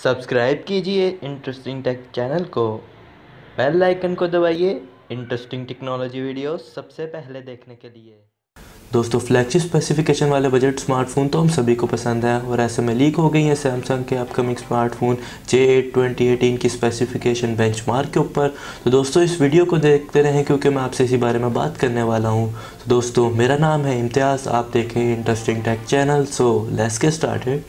Subscribe कीजिए interesting take channel को, bell icon को दबाइए इंटरेस्टिंग टेक्नोलॉजी वीडियोस सबसे पहले देखने के लिए। दोस्तों, फ्लैगशिप स्पेसिफिकेशन वाले बजट स्मार्टफोन तो हम सभी को पसंद है और ऐसे में लीक हो गई है सैमसंग के अपकमिंग स्मार्टफोन J8 2018 की स्पेसिफिकेशन बेंचमार्क के ऊपर। तो दोस्तों, इस वीडियो को देखते रहें क्योंकि मैं आपसे इसी बारे में बात करने वाला हूं। तो दोस्तों, मेरा नाम है इम्तियाज़, आप देखें interesting take channel. So let's get started.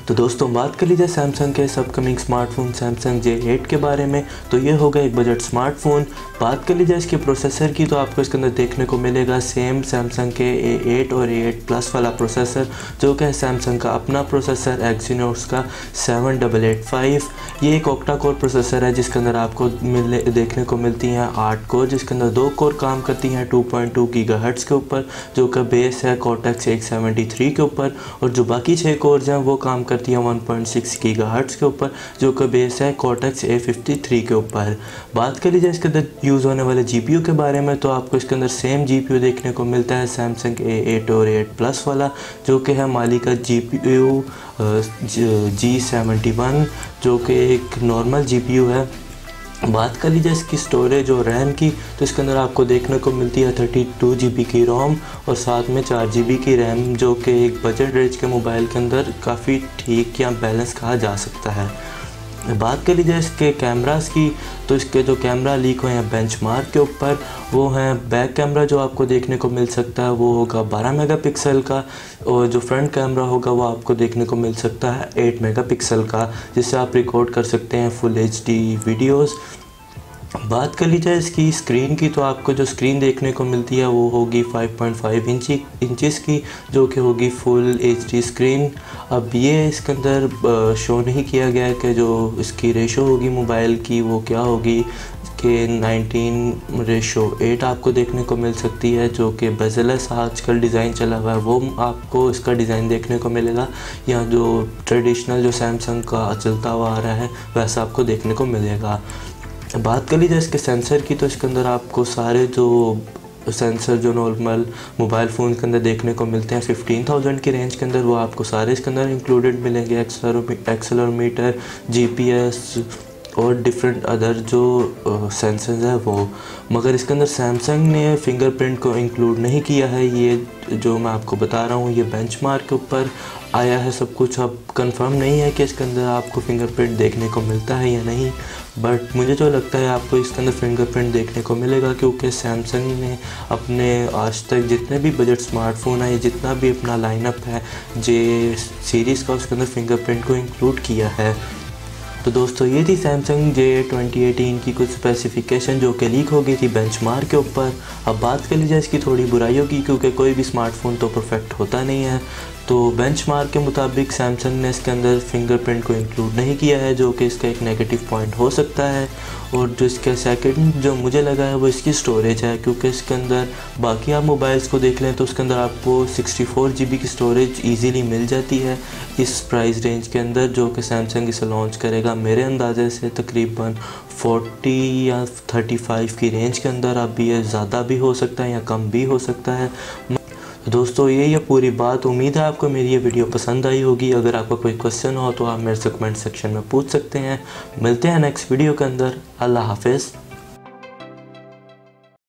तो दोस्तों, बात कर लीजिए सैमसंग के अपकमिंग स्मार्टफोन सैमसंग J8 के बारे में। तो ये होगा एक बजट स्मार्टफोन। बात कर लीजिए इसके प्रोसेसर की, तो आपको इसके अंदर देखने को मिलेगा सेम सैमसंग के A8 और A8 प्लस वाला प्रोसेसर, जो कि है सैमसंग का अपना प्रोसेसर एक्सिनोस का 7885। ये एक ऑक्टा कोर प्रोसेसर है जिसके अंदर आपको देखने को मिलती हैं 8 कोर, जिसके अंदर 2 कोर काम करती हैं 2.2 गीगाहर्ट्ज़ के ऊपर, जो कि बेस है कॉर्टेक्स 873 के ऊपर, और जो बाकी 6 कोर्स हैं वो काम करती है 1.6 गीगाहर्ट्ज़ के ऊपर, जो कि बेस है कॉर्टेक्स A53 के ऊपर। बात कर लीजिए इसके अंदर यूज़ होने वाले GPU के बारे में, तो आपको इसके अंदर सेम GPU देखने को मिलता है सैमसंग A8 और A8 प्लस वाला, जो कि है माली का GPU G71, जो कि एक नॉर्मल GPU है। बात कर लीजिए इसकी स्टोरेज और रैम की, तो इसके अंदर आपको देखने को मिलती है 32 GB की रोम और साथ में 4 GB की रैम, जो कि एक बजट रेंज के मोबाइल के अंदर काफ़ी ठीक या बैलेंस कहा जा सकता है। बात कर लीजिए इसके कैमरास की, तो इसके जो कैमरा लीक हुए हैं बेंचमार्क के ऊपर, वो हैं बैक कैमरा जो आपको देखने को मिल सकता है वो होगा 12 मेगापिक्सल का, और जो फ्रंट कैमरा होगा वो आपको देखने को मिल सकता है 8 मेगापिक्सल का, जिससे आप रिकॉर्ड कर सकते हैं फुल HD वीडियोज़। बात कर लीजिए इसकी स्क्रीन की, तो आपको जो स्क्रीन देखने को मिलती है वो होगी 5.5 इंचेस की, जो कि होगी फुल HD स्क्रीन। अब ये इसके अंदर शो नहीं किया गया कि जो इसकी रेशो होगी मोबाइल की वो क्या होगी, कि 19:8 आपको देखने को मिल सकती है, जो कि बेजलेस आजकल डिज़ाइन चला हुआ है वो आपको इसका डिज़ाइन देखने को मिलेगा, या जो ट्रेडिशनल जो सैमसंग का चलता हुआ आ रहा है वैसा आपको देखने को मिलेगा। बात कर लीजिए इसके सेंसर की, तो इसके अंदर आपको सारे जो सेंसर जो नॉर्मल मोबाइल फ़ोन के अंदर देखने को मिलते हैं 15,000 की रेंज के अंदर, वो आपको सारे इसके अंदर इंक्लूडेड मिलेंगे। एक्सेलेरोमीटर, GPS और डिफरेंट अदर जो सेंसर्स है वो, मगर इसके अंदर सैमसंग ने फिंगरप्रिंट को इंक्लूड नहीं किया है। ये जो मैं आपको बता रहा हूँ ये बेंचमार्क के ऊपर आया है सब कुछ। अब कंफर्म नहीं है कि इसके अंदर आपको फिंगरप्रिंट देखने को मिलता है या नहीं, बट मुझे जो लगता है आपको इसके अंदर फिंगरप्रिंट देखने को मिलेगा, क्योंकि सैमसंग ने अपने आज तक जितने भी बजट स्मार्टफोन है, जितना भी अपना लाइनअप है J सीरीज़ का, उसके अंदर फिंगरप्रिंट को इंक्लूड किया है। तो दोस्तों, ये थी सैमसंग J8 2018 की कुछ स्पेसिफिकेशन जो कि लीक हो गई थी बेंचमार्क के ऊपर। अब बात कर लीजिए इसकी थोड़ी बुराइयों की, क्योंकि कोई भी स्मार्टफोन तो परफेक्ट होता नहीं है। तो बेंचमार्क के मुताबिक सैमसंग ने इसके अंदर फिंगरप्रिंट को इंक्लूड नहीं किया है, जो कि इसका एक नेगेटिव पॉइंट हो सकता है। और जो इसका सेकंड जो मुझे लगा है वो इसकी स्टोरेज है, क्योंकि इसके अंदर बाकी आप मोबाइल्स को देख लें तो उसके अंदर आपको 64 GB की स्टोरेज ईजीली मिल जाती है इस प्राइस रेंज के अंदर, जो कि सैमसंग इसे लॉन्च करेगा मेरे अंदाजे से तकरीबन 40 या 35 की रेंज के अंदर। अब ये ज़्यादा भी हो सकता है या कम भी हो सकता है। दोस्तों, ये पूरी बात। उम्मीद है आपको मेरी ये वीडियो पसंद आई होगी। अगर आपका कोई क्वेश्चन हो तो आप मेरे से कमेंट सेक्शन में पूछ सकते हैं। मिलते हैं नेक्स्ट वीडियो के अंदर। अल्लाह हाफिज़।